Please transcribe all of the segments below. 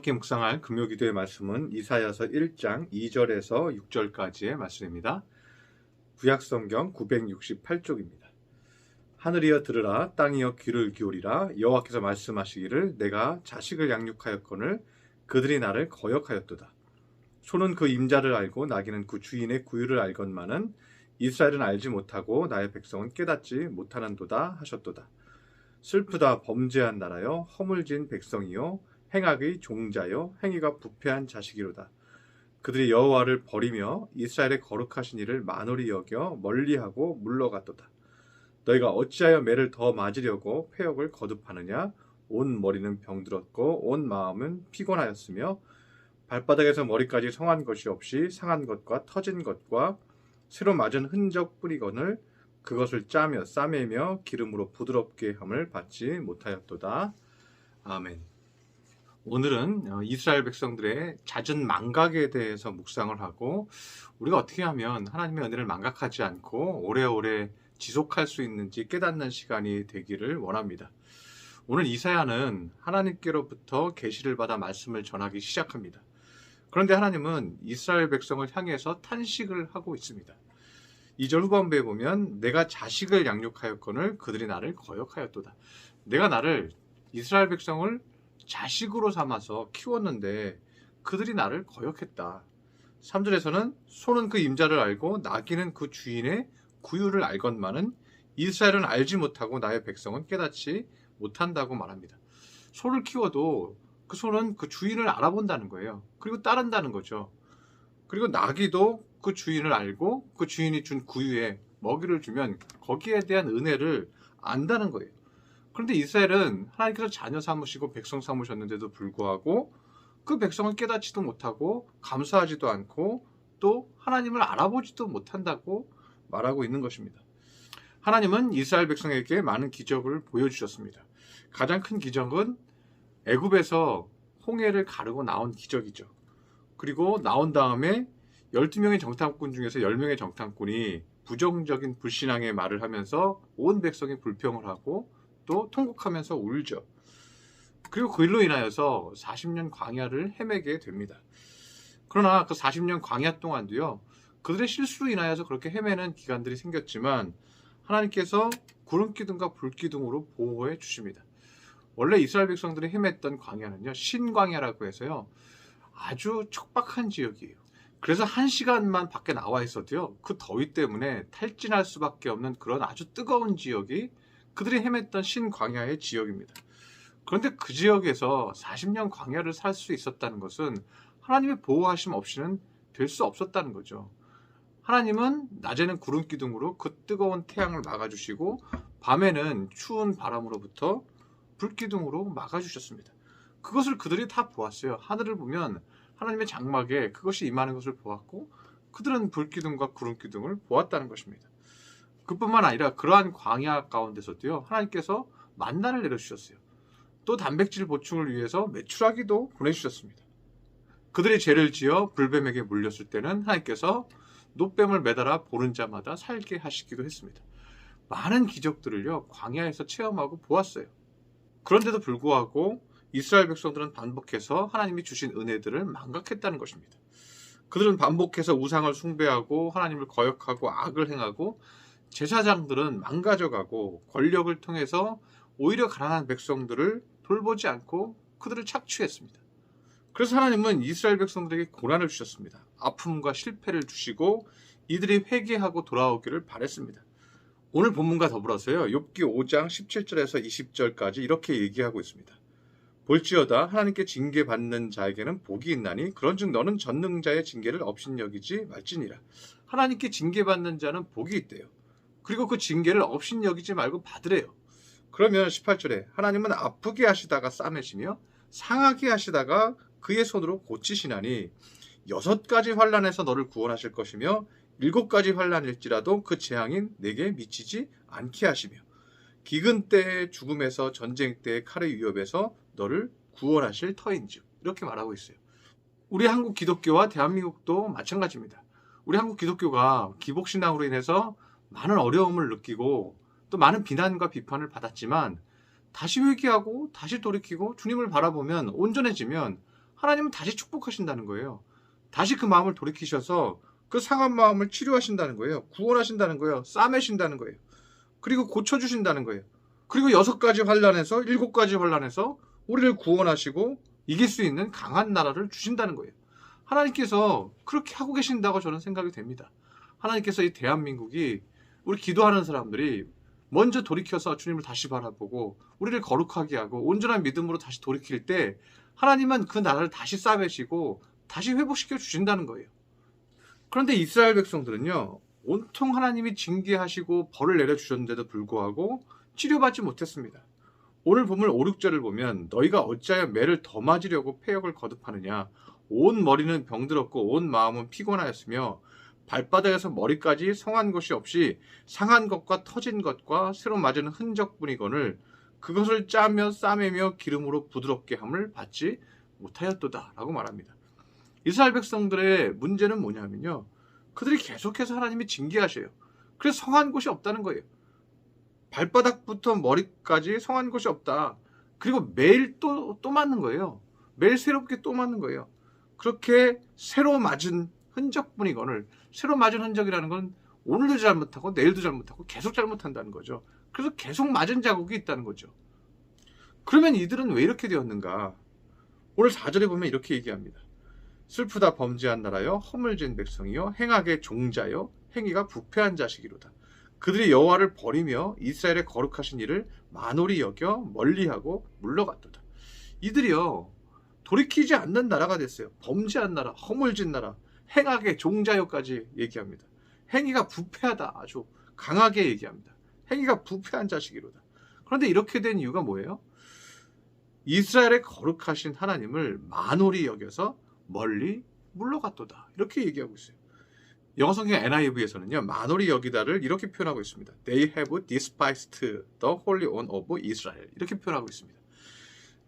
함께 묵상할 금요기도의 말씀은 이사야서 1장 2절에서 6절까지의 말씀입니다. 구약성경 968쪽입니다. 하늘이여 들으라, 땅이여 귀를 기울이라. 여호와께서 말씀하시기를 내가 자식을 양육하였거늘 그들이 나를 거역하였도다. 소는 그 임자를 알고 나귀는 그 주인의 구유를 알건만은 이스라엘은 알지 못하고 나의 백성은 깨닫지 못하는도다 하셨도다. 슬프다, 범죄한 나라여, 허물진 백성이요, 행악의 종자여, 행위가 부패한 자식이로다. 그들이 여호와를 버리며 이스라엘의 거룩하신 이를 만홀히 여겨 멀리하고 물러갔도다. 너희가 어찌하여 매를 더 맞으려고 패역을 거듭하느냐? 온 머리는 병들었고 온 마음은 피곤하였으며 발바닥에서 머리까지 성한 것이 없이 상한 것과 터진 것과 새로 맞은 흔적 뿌리거늘 그것을 짜며 싸매며 기름으로 부드럽게 함을 받지 못하였도다. 아멘. 오늘은 이스라엘 백성들의 잦은 망각에 대해서 묵상을 하고 우리가 어떻게 하면 하나님의 은혜를 망각하지 않고 오래오래 지속할 수 있는지 깨닫는 시간이 되기를 원합니다. 오늘 이사야는 하나님께로부터 계시를 받아 말씀을 전하기 시작합니다. 그런데 하나님은 이스라엘 백성을 향해서 탄식을 하고 있습니다. 2절 후반부에 보면 내가 자식을 양육하였거늘 그들이 나를 거역하였도다. 내가 나를 이스라엘 백성을 자식으로 삼아서 키웠는데 그들이 나를 거역했다. 3절에서는 소는 그 임자를 알고 나귀는 그 주인의 구유를 알건만은 이스라엘은 알지 못하고 나의 백성은 깨닫지 못한다고 말합니다. 소를 키워도 그 소는 그 주인을 알아본다는 거예요. 그리고 따른다는 거죠. 그리고 나귀도 그 주인을 알고 그 주인이 준 구유에 먹이를 주면 거기에 대한 은혜를 안다는 거예요. 그런데 이스라엘은 하나님께서 자녀 삼으시고 백성 삼으셨는데도 불구하고 그 백성을 깨닫지도 못하고 감사하지도 않고 또 하나님을 알아보지도 못한다고 말하고 있는 것입니다. 하나님은 이스라엘 백성에게 많은 기적을 보여주셨습니다. 가장 큰 기적은 애굽에서 홍해를 가르고 나온 기적이죠. 그리고 나온 다음에 12명의 정탐꾼 중에서 10명의 정탐꾼이 부정적인 불신앙의 말을 하면서 온 백성이 불평을 하고 또 통곡하면서 울죠. 그리고 그 일로 인하여서 40년 광야를 헤매게 됩니다. 그러나 그 40년 광야 동안도요, 그들의 실수로 인하여서 그렇게 헤매는 기간들이 생겼지만 하나님께서 구름기둥과 불기둥으로 보호해 주십니다. 원래 이스라엘 백성들이 헤맸던 광야는요, 신광야라고 해서요, 아주 척박한 지역이에요. 그래서 1시간만 밖에 나와 있어도요, 그 더위 때문에 탈진할 수밖에 없는 그런 아주 뜨거운 지역이 그들이 헤맸던 신광야의 지역입니다. 그런데 그 지역에서 40년 광야를 살 수 있었다는 것은 하나님의 보호하심 없이는 될 수 없었다는 거죠. 하나님은 낮에는 구름 기둥으로 그 뜨거운 태양을 막아주시고 밤에는 추운 바람으로부터 불기둥으로 막아주셨습니다. 그것을 그들이 다 보았어요. 하늘을 보면 하나님의 장막에 그것이 임하는 것을 보았고 그들은 불기둥과 구름 기둥을 보았다는 것입니다. 그뿐만 아니라 그러한 광야 가운데서도요, 하나님께서 만나를 내려주셨어요. 또 단백질 보충을 위해서 메추라기도 보내주셨습니다. 그들이 죄를 지어 불뱀에게 물렸을 때는 하나님께서 놋뱀을 매달아 보는 자마다 살게 하시기도 했습니다. 많은 기적들을요, 광야에서 체험하고 보았어요. 그런데도 불구하고 이스라엘 백성들은 반복해서 하나님이 주신 은혜들을 망각했다는 것입니다. 그들은 반복해서 우상을 숭배하고 하나님을 거역하고 악을 행하고 제사장들은 망가져가고 권력을 통해서 오히려 가난한 백성들을 돌보지 않고 그들을 착취했습니다. 그래서 하나님은 이스라엘 백성들에게 고난을 주셨습니다. 아픔과 실패를 주시고 이들이 회개하고 돌아오기를 바랬습니다. 오늘 본문과 더불어서요, 욥기 5장 17절에서 20절까지 이렇게 얘기하고 있습니다. 볼지어다 하나님께 징계받는 자에게는 복이 있나니 그런즉 너는 전능자의 징계를 업신여기지 말지니라. 하나님께 징계받는 자는 복이 있대요. 그리고 그 징계를 업신여기지 말고 받으래요. 그러면 18절에 하나님은 아프게 하시다가 싸매시며 상하게 하시다가 그의 손으로 고치시나니 6가지 환난에서 너를 구원하실 것이며 7가지 환난일지라도 그 재앙인 내게 미치지 않게 하시며 기근 때의 죽음에서 전쟁 때의 칼의 위협에서 너를 구원하실 터인즉. 이렇게 말하고 있어요. 우리 한국 기독교와 대한민국도 마찬가지입니다. 우리 한국 기독교가 기복신앙으로 인해서 많은 어려움을 느끼고 또 많은 비난과 비판을 받았지만 다시 회개하고 다시 돌이키고 주님을 바라보면 온전해지면 하나님은 다시 축복하신다는 거예요. 다시 그 마음을 돌이키셔서 그 상한 마음을 치료하신다는 거예요. 구원하신다는 거예요. 싸매신다는 거예요. 그리고 고쳐주신다는 거예요. 그리고 6가지 환난에서 7가지 환난에서 우리를 구원하시고 이길 수 있는 강한 나라를 주신다는 거예요. 하나님께서 그렇게 하고 계신다고 저는 생각이 됩니다. 하나님께서 이 대한민국이 우리 기도하는 사람들이 먼저 돌이켜서 주님을 다시 바라보고 우리를 거룩하게 하고 온전한 믿음으로 다시 돌이킬 때 하나님은 그 나라를 다시 싸매시고 다시 회복시켜 주신다는 거예요. 그런데 이스라엘 백성들은요, 온통 하나님이 징계하시고 벌을 내려주셨는데도 불구하고 치료받지 못했습니다. 오늘 본문 5, 6절을 보면 너희가 어찌하여 매를 더 맞으려고 폐역을 거듭하느냐. 온 머리는 병들었고 온 마음은 피곤하였으며 발바닥에서 머리까지 성한 것이 없이 상한 것과 터진 것과 새로 맞은 흔적뿐이거늘 그것을 짜며 싸매며 기름으로 부드럽게 함을 받지 못하였도다 라고 말합니다. 이스라엘 백성들의 문제는 뭐냐면요, 그들이 계속해서 하나님이 징계하셔요. 그래서 성한 곳이 없다는 거예요. 발바닥부터 머리까지 성한 곳이 없다. 그리고 매일 또 맞는 거예요. 매일 새롭게 또 맞는 거예요. 그렇게 새로 맞은 흔적뿐이거늘, 새로 맞은 흔적이라는 건 오늘도 잘못하고 내일도 잘못하고 계속 잘못한다는 거죠. 그래서 계속 맞은 자국이 있다는 거죠. 그러면 이들은 왜 이렇게 되었는가? 오늘 4절에 보면 이렇게 얘기합니다. 슬프다 범죄한 나라여, 허물진 백성이여, 행악의 종자여, 행위가 부패한 자식이로다. 그들이 여호와를 버리며 이스라엘의 거룩하신 이를 만홀히 여겨 멀리하고 물러갔도다. 이들이요, 돌이키지 않는 나라가 됐어요. 범죄한 나라, 허물진 나라, 행악의 종자여까지 얘기합니다. 행위가 부패하다, 아주 강하게 얘기합니다. 행위가 부패한 자식이로다. 그런데 이렇게 된 이유가 뭐예요? 이스라엘의 거룩하신 하나님을 만홀히 여겨서 멀리 물러갔도다, 이렇게 얘기하고 있어요. 영어 성경 NIV에서는요, 만홀히 여기다를 이렇게 표현하고 있습니다. They have despised the Holy One of Israel, 이렇게 표현하고 있습니다.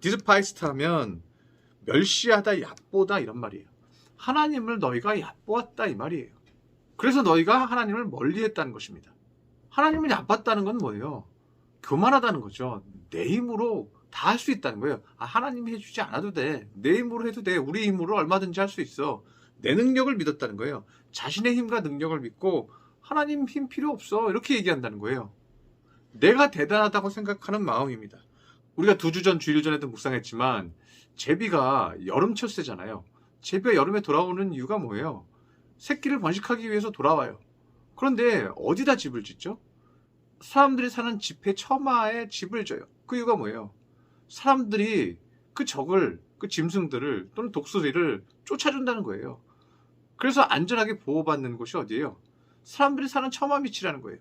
despised 하면 멸시하다, 얕보다 이런 말이에요. 하나님을 너희가 얕보았다 이 말이에요. 그래서 너희가 하나님을 멀리했다는 것입니다. 하나님을 얕봤다는 건 뭐예요? 교만하다는 거죠. 내 힘으로 다 할 수 있다는 거예요. 하나님이 해주지 않아도 돼. 내 힘으로 해도 돼. 우리 힘으로 얼마든지 할 수 있어. 내 능력을 믿었다는 거예요. 자신의 힘과 능력을 믿고 하나님 힘 필요 없어, 이렇게 얘기한다는 거예요. 내가 대단하다고 생각하는 마음입니다. 우리가 2주 전, 주일 전에도 묵상했지만 제비가 여름철새잖아요. 제비가 여름에 돌아오는 이유가 뭐예요? 새끼를 번식하기 위해서 돌아와요. 그런데 어디다 집을 짓죠? 사람들이 사는 집의 처마에 집을 져요. 그 이유가 뭐예요? 사람들이 그 적을, 그 짐승들을 또는 독수리를 쫓아준다는 거예요. 그래서 안전하게 보호받는 곳이 어디예요? 사람들이 사는 처마 밑이라는 거예요.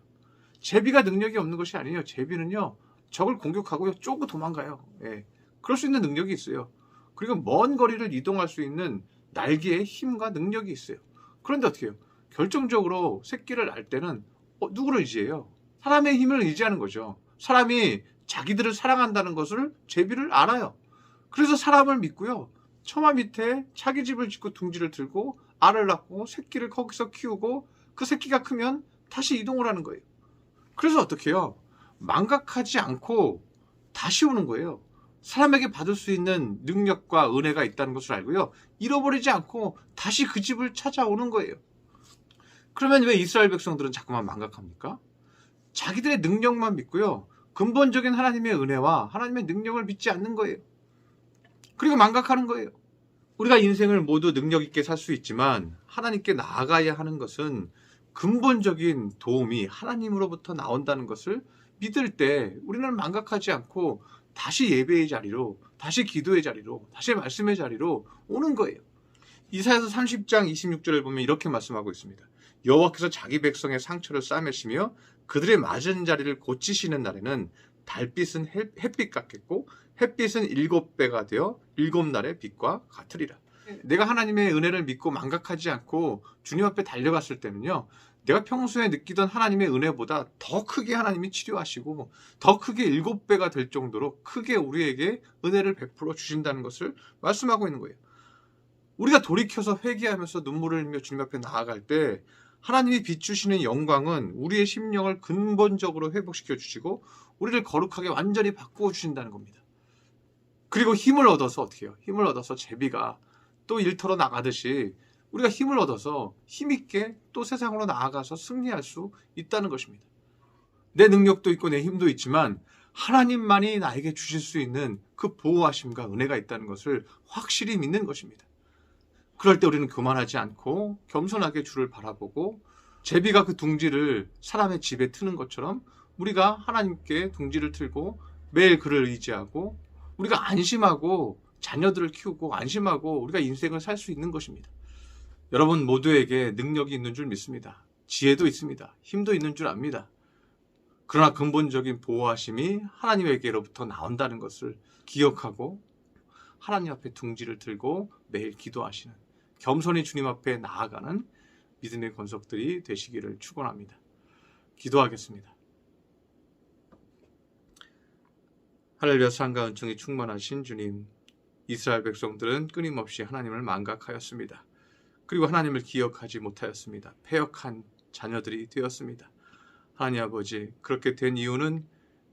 제비가 능력이 없는 것이 아니에요. 제비는요, 적을 공격하고 쪼고 도망가요. 예. 그럴 수 있는 능력이 있어요. 그리고 먼 거리를 이동할 수 있는 날개의 힘과 능력이 있어요. 그런데 어떻게 해요? 결정적으로 새끼를 낳을 때는 누구를 의지해요? 사람의 힘을 의지하는 거죠. 사람이 자기들을 사랑한다는 것을 제비를 알아요. 그래서 사람을 믿고요, 처마 밑에 자기 집을 짓고 둥지를 들고 알을 낳고 새끼를 거기서 키우고 그 새끼가 크면 다시 이동을 하는 거예요. 그래서 어떻게 해요? 망각하지 않고 다시 오는 거예요. 사람에게 받을 수 있는 능력과 은혜가 있다는 것을 알고요, 잃어버리지 않고 다시 그 집을 찾아오는 거예요. 그러면 왜 이스라엘 백성들은 자꾸만 망각합니까? 자기들의 능력만 믿고요, 근본적인 하나님의 은혜와 하나님의 능력을 믿지 않는 거예요. 그리고 망각하는 거예요. 우리가 인생을 모두 능력 있게 살 수 있지만 하나님께 나아가야 하는 것은 근본적인 도움이 하나님으로부터 나온다는 것을 믿을 때 우리는 망각하지 않고 다시 예배의 자리로, 다시 기도의 자리로, 다시 말씀의 자리로 오는 거예요. 이사야서 30장 26절을 보면 이렇게 말씀하고 있습니다. 여호와께서 자기 백성의 상처를 싸매시며 그들의 맞은 자리를 고치시는 날에는 달빛은 햇빛 같겠고 햇빛은 7배가 되어 7날의 빛과 같으리라. 내가 하나님의 은혜를 믿고 망각하지 않고 주님 앞에 달려갔을 때는요, 내가 평소에 느끼던 하나님의 은혜보다 더 크게 하나님이 치료하시고 더 크게 7배가 될 정도로 크게 우리에게 은혜를 베풀어 주신다는 것을 말씀하고 있는 거예요. 우리가 돌이켜서 회개하면서 눈물을 흘리며 주님 앞에 나아갈 때 하나님이 비추시는 영광은 우리의 심령을 근본적으로 회복시켜 주시고 우리를 거룩하게 완전히 바꾸어 주신다는 겁니다. 그리고 힘을 얻어서 어떻게 해요? 힘을 얻어서 제비가 또 일터로 나가듯이 우리가 힘을 얻어서 힘있게 또 세상으로 나아가서 승리할 수 있다는 것입니다. 내 능력도 있고 내 힘도 있지만 하나님만이 나에게 주실 수 있는 그 보호하심과 은혜가 있다는 것을 확실히 믿는 것입니다. 그럴 때 우리는 교만하지 않고 겸손하게 주를 바라보고 제비가 그 둥지를 사람의 집에 트는 것처럼 우리가 하나님께 둥지를 틀고 매일 그를 의지하고 우리가 안심하고 자녀들을 키우고 안심하고 우리가 인생을 살 수 있는 것입니다. 여러분 모두에게 능력이 있는 줄 믿습니다. 지혜도 있습니다. 힘도 있는 줄 압니다. 그러나 근본적인 보호하심이 하나님에게로부터 나온다는 것을 기억하고 하나님 앞에 둥지를 들고 매일 기도하시는 겸손히 주님 앞에 나아가는 믿음의 권속들이 되시기를 축원합니다. 기도하겠습니다. 하늘과 산과 은총이 충만하신 주님, 이스라엘 백성들은 끊임없이 하나님을 망각하였습니다. 그리고 하나님을 기억하지 못하였습니다. 패역한 자녀들이 되었습니다. 하나님 아버지, 그렇게 된 이유는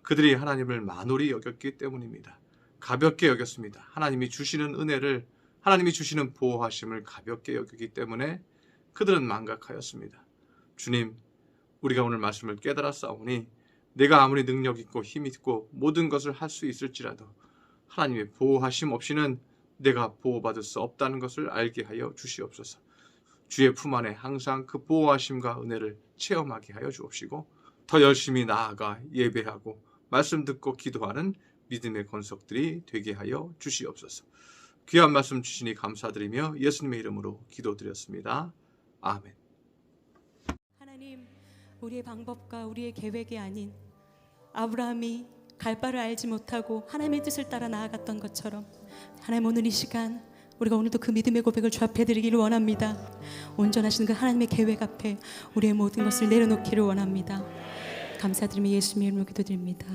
그들이 하나님을 만홀히 여겼기 때문입니다. 가볍게 여겼습니다. 하나님이 주시는 은혜를, 하나님이 주시는 보호하심을 가볍게 여기기 때문에 그들은 망각하였습니다. 주님, 우리가 오늘 말씀을 깨달았사오니 내가 아무리 능력 있고 힘 있고 모든 것을 할 수 있을지라도 하나님의 보호하심 없이는 내가 보호받을 수 없다는 것을 알게 하여 주시옵소서. 주의 품 안에 항상 그 보호하심과 은혜를 체험하게 하여 주옵시고 더 열심히 나아가 예배하고 말씀 듣고 기도하는 믿음의 권속들이 되게 하여 주시옵소서. 귀한 말씀 주시니 감사드리며 예수님의 이름으로 기도드렸습니다. 아멘. 하나님, 우리의 방법과 우리의 계획이 아닌 아브라함이 갈 바를 알지 못하고 하나님의 뜻을 따라 나아갔던 것처럼 하나님, 오늘 이 시간 우리가 오늘도 그 믿음의 고백을 주 앞에 드리기를 원합니다. 온전하신 그 하나님의 계획 앞에 우리의 모든 것을 내려놓기를 원합니다. 감사드리며 예수님의 이름으로 기도드립니다.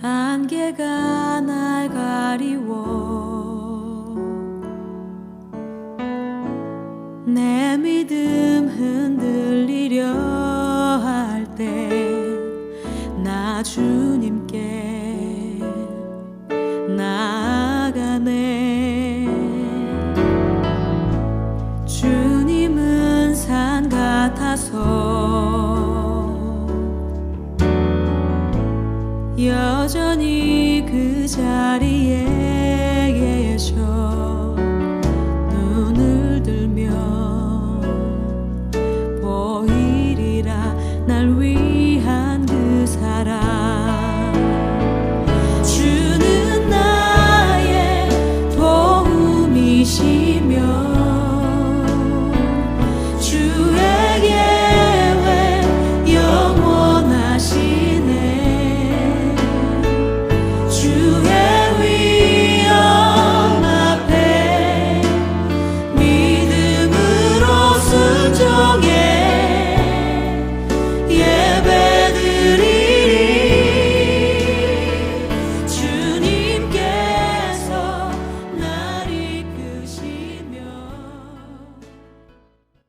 안개가 날 가리워 내 믿음 흔들